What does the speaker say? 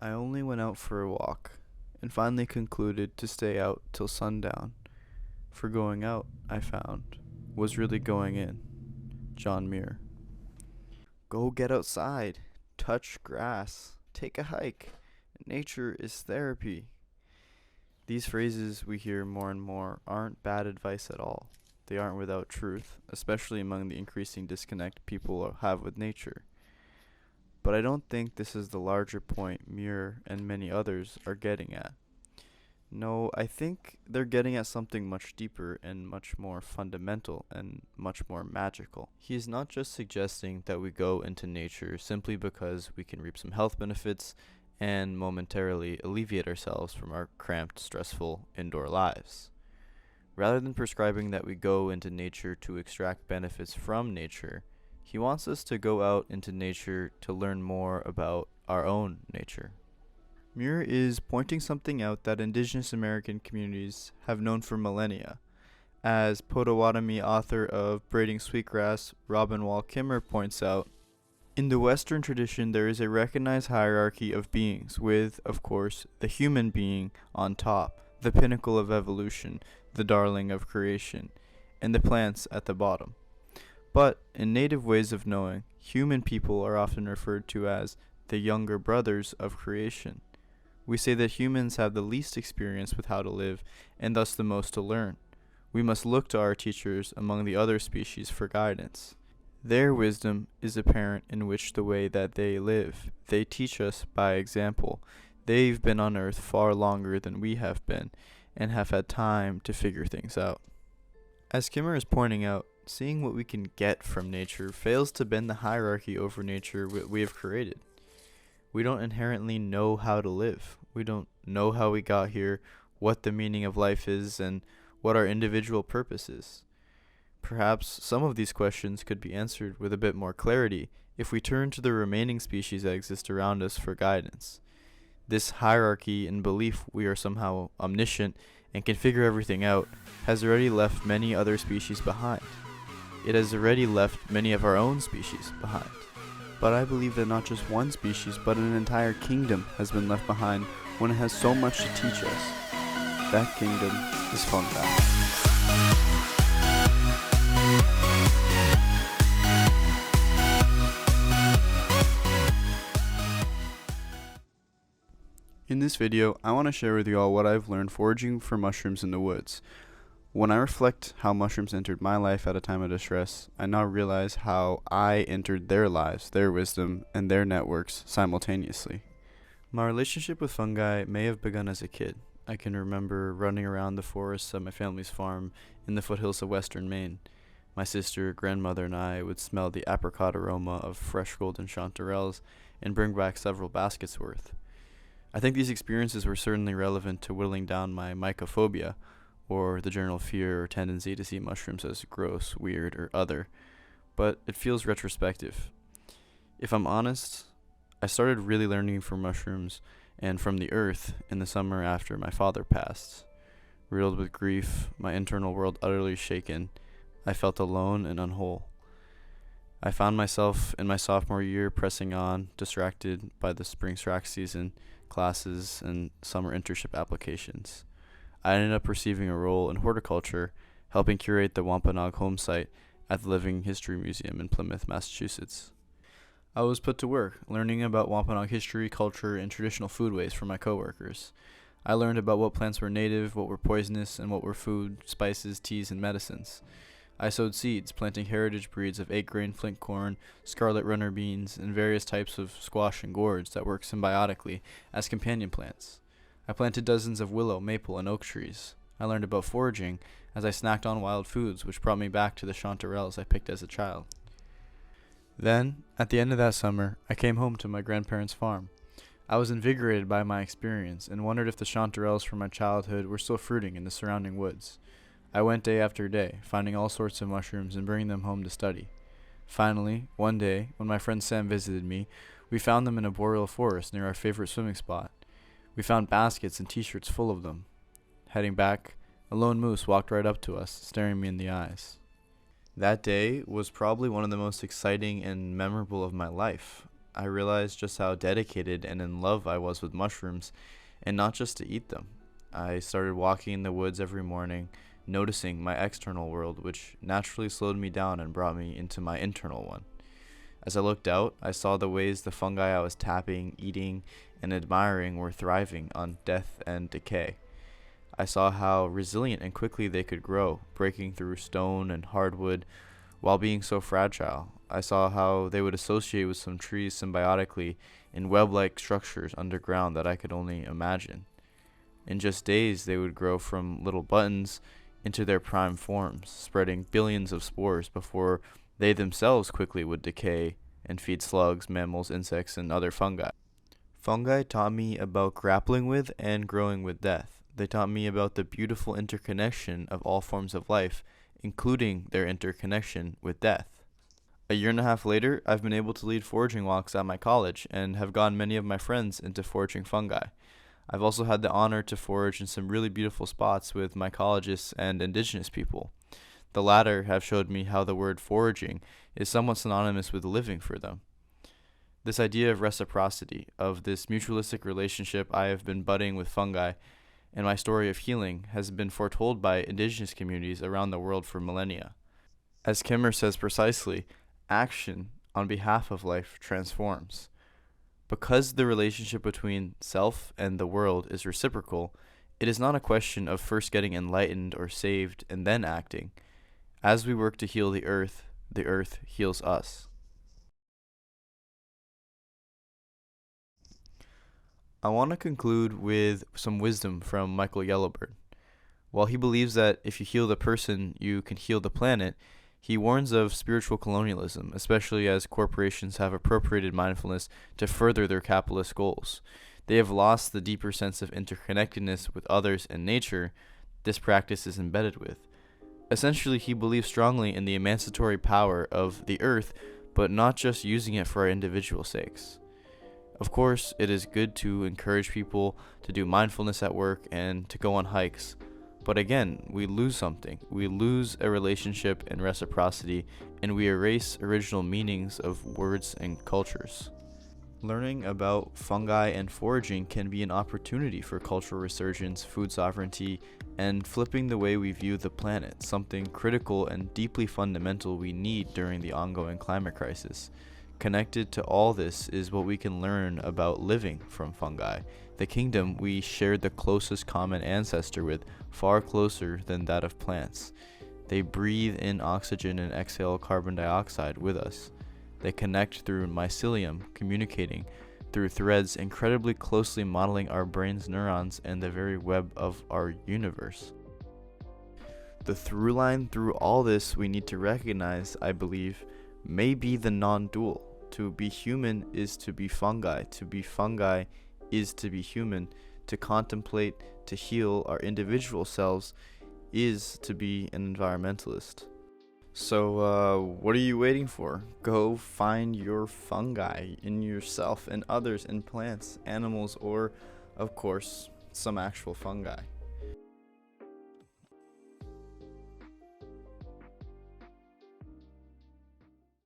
I only went out for a walk, and finally concluded to stay out till sundown, for going out, I found, was really going in. John Muir. Go get outside, touch grass, take a hike. Nature is therapy. These phrases we hear more and more aren't bad advice at all. They aren't without truth, especially among the increasing disconnect people have with nature. But I don't think this is the larger point Muir and many others are getting at. No, I think they're getting at something much deeper and much more fundamental and much more magical. He is not just suggesting that we go into nature simply because we can reap some health benefits and momentarily alleviate ourselves from our cramped, stressful indoor lives. Rather than prescribing that we go into nature to extract benefits from nature, he wants us to go out into nature to learn more about our own nature. Muir is pointing something out that Indigenous American communities have known for millennia. As Potawatomi author of Braiding Sweetgrass, Robin Wall Kimmer points out, in the Western tradition there is a recognized hierarchy of beings with, of course, the human being on top, the pinnacle of evolution, the darling of creation, and the plants at the bottom. But in native ways of knowing, human people are often referred to as the younger brothers of creation. We say that humans have the least experience with how to live, and thus the most to learn. We must look to our teachers among the other species for guidance. Their wisdom is apparent in the way that they live. They teach us by example. They've been on Earth far longer than we have been, and have had time to figure things out. As Kimmer is pointing out, seeing what we can get from nature fails to bend the hierarchy over nature we have created. We don't inherently know how to live. We don't know how we got here, what the meaning of life is, and what our individual purpose is. Perhaps some of these questions could be answered with a bit more clarity if we turn to the remaining species that exist around us for guidance. This hierarchy and belief we are somehow omniscient and can figure everything out has already left many other species behind. It has already left many of our own species behind. But I believe that not just one species, but an entire kingdom has been left behind when it has so much to teach us. That kingdom is Fungal. In this video, I want to share with you all what I've learned foraging for mushrooms in the woods. When I reflect how mushrooms entered my life at a time of distress, I now realize how I entered their lives, their wisdom, and their networks simultaneously. My relationship with fungi may have begun as a kid. I can remember running around the forests at my family's farm in the foothills of western Maine. My sister, grandmother, and I would smell the apricot aroma of fresh golden chanterelles and bring back several baskets worth. I think these experiences were certainly relevant to whittling down my mycophobia, or the general fear or tendency to see mushrooms as gross, weird, or other, but it feels retrospective. If I'm honest, I started really learning from mushrooms and from the earth in the summer after my father passed. Riddled with grief, my internal world utterly shaken, I felt alone and unwhole. I found myself in my sophomore year pressing on, distracted by the spring track season, classes, and summer internship applications. I ended up receiving a role in horticulture, helping curate the Wampanoag home site at the Living History Museum in Plymouth, Massachusetts. I was put to work, learning about Wampanoag history, culture, and traditional foodways from my coworkers. I learned about what plants were native, what were poisonous, and what were food, spices, teas, and medicines. I sowed seeds, planting heritage breeds of 8-grain flint corn, scarlet runner beans, and various types of squash and gourds that work symbiotically as companion plants. I planted dozens of willow, maple, and oak trees. I learned about foraging as I snacked on wild foods, which brought me back to the chanterelles I picked as a child. Then, at the end of that summer, I came home to my grandparents' farm. I was invigorated by my experience and wondered if the chanterelles from my childhood were still fruiting in the surrounding woods. I went day after day, finding all sorts of mushrooms and bringing them home to study. Finally, one day, when my friend Sam visited me, we found them in a boreal forest near our favorite swimming spot. We found baskets and t-shirts full of them. Heading back, a lone moose walked right up to us, staring me in the eyes. That day was probably one of the most exciting and memorable of my life. I realized just how dedicated and in love I was with mushrooms, and not just to eat them. I started walking in the woods every morning, noticing my external world, which naturally slowed me down and brought me into my internal one. As I looked out, I saw the ways the fungi I was tapping, eating, and admiring were thriving on death and decay. I saw how resilient and quickly they could grow, breaking through stone and hardwood while being so fragile. I saw how they would associate with some trees symbiotically in web-like structures underground that I could only imagine. In just days, they would grow from little buttons into their prime forms, spreading billions of spores before they themselves quickly would decay and feed slugs, mammals, insects, and other fungi. Fungi taught me about grappling with and growing with death. They taught me about the beautiful interconnection of all forms of life, including their interconnection with death. A year and a half later, I've been able to lead foraging walks at my college and have gotten many of my friends into foraging fungi. I've also had the honor to forage in some really beautiful spots with mycologists and indigenous people. The latter have showed me how the word foraging is somewhat synonymous with living for them. This idea of reciprocity, of this mutualistic relationship I have been budding with fungi, and my story of healing has been foretold by indigenous communities around the world for millennia. As Kimmer says precisely, action on behalf of life transforms. Because the relationship between self and the world is reciprocal, it is not a question of first getting enlightened or saved and then acting. As we work to heal the earth heals us. I want to conclude with some wisdom from Michael Yellowbird. While he believes that if you heal the person, you can heal the planet, he warns of spiritual colonialism, especially as corporations have appropriated mindfulness to further their capitalist goals. They have lost the deeper sense of interconnectedness with others and nature this practice is embedded with. Essentially, he believes strongly in the emancipatory power of the earth, but not just using it for our individual sakes. Of course, it is good to encourage people to do mindfulness at work and to go on hikes. But again, we lose something. We lose a relationship and reciprocity, and we erase original meanings of words and cultures. Learning about fungi and foraging can be an opportunity for cultural resurgence, food sovereignty, and flipping the way we view the planet, something critical and deeply fundamental we need during the ongoing climate crisis. Connected to all this is what we can learn about living from fungi, the kingdom we share the closest common ancestor with, far closer than that of plants. They breathe in oxygen and exhale carbon dioxide with us. They connect through mycelium, communicating through threads incredibly closely modeling our brain's neurons and the very web of our universe. The through line through all this we need to recognize, I believe, may be the non-dual. To be human is to be fungi. To be fungi is to be human. To contemplate, to heal our individual selves is to be an environmentalist. So, what are you waiting for? Go find your fungi in yourself and others in plants, animals, or, of course, some actual fungi.